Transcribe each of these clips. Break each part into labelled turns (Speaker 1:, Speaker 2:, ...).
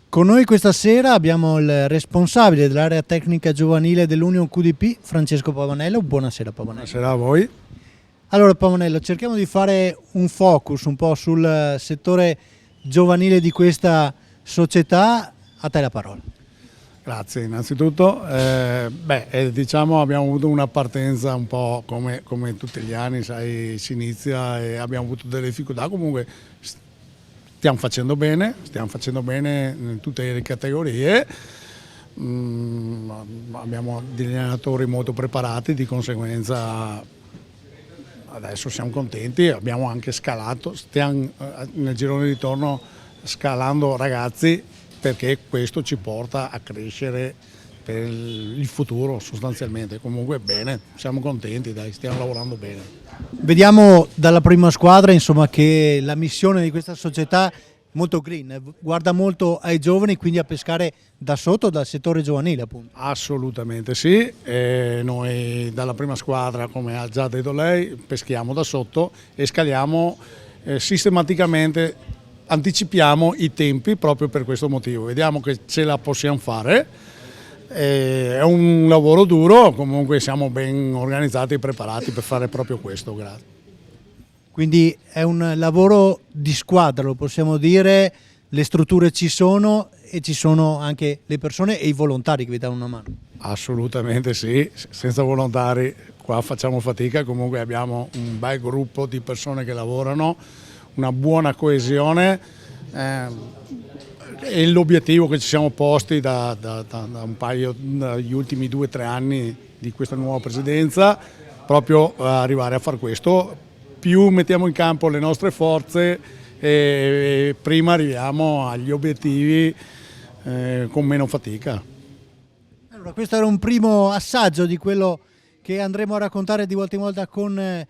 Speaker 1: Con noi questa sera abbiamo il responsabile dell'area tecnica giovanile dell'Union QDP, Francesco Pavanello. Buonasera Pavanello.
Speaker 2: Buonasera a voi.
Speaker 1: Allora Pavanello, cerchiamo di fare un focus un po' sul settore giovanile di questa società. A te la parola.
Speaker 2: Grazie, innanzitutto diciamo abbiamo avuto una partenza un po' come tutti gli anni, sai, si inizia e abbiamo avuto delle difficoltà, comunque stiamo facendo bene in tutte le categorie, abbiamo degli allenatori molto preparati, di conseguenza adesso siamo contenti, abbiamo anche scalato, stiamo nel girone di ritorno scalando ragazzi, perché questo ci porta a crescere per il futuro sostanzialmente. Comunque bene, siamo contenti, dai, stiamo lavorando bene.
Speaker 1: Vediamo dalla prima squadra insomma, che la missione di questa società è molto green, guarda molto ai giovani, quindi a pescare da sotto, dal settore giovanile appunto.
Speaker 2: Assolutamente sì, noi dalla prima squadra, come ha già detto lei, peschiamo da sotto e scaliamo sistematicamente. Anticipiamo i tempi proprio per questo motivo, vediamo che ce la possiamo fare, è un lavoro duro, comunque siamo ben organizzati e preparati per fare proprio questo. Grazie.
Speaker 1: Quindi è un lavoro di squadra, lo possiamo dire, le strutture ci sono e ci sono anche le persone e i volontari che vi danno una mano.
Speaker 2: Assolutamente sì, senza volontari qua facciamo fatica, comunque abbiamo un bel gruppo di persone che lavorano, una buona coesione e l'obiettivo che ci siamo posti da un paio, dagli ultimi 2 o 3 anni di questa nuova presidenza, proprio arrivare a far questo. Più mettiamo in campo le nostre forze e prima arriviamo agli obiettivi con meno fatica.
Speaker 1: Allora, questo era un primo assaggio di quello che andremo a raccontare di volta in volta con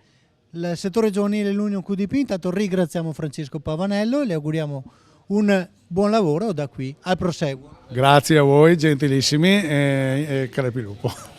Speaker 1: il settore giovanile dell'Union QDP. Intanto ringraziamo Francesco Pavanello e le auguriamo un buon lavoro da qui al proseguo.
Speaker 2: Grazie a voi gentilissimi e crepi lupo.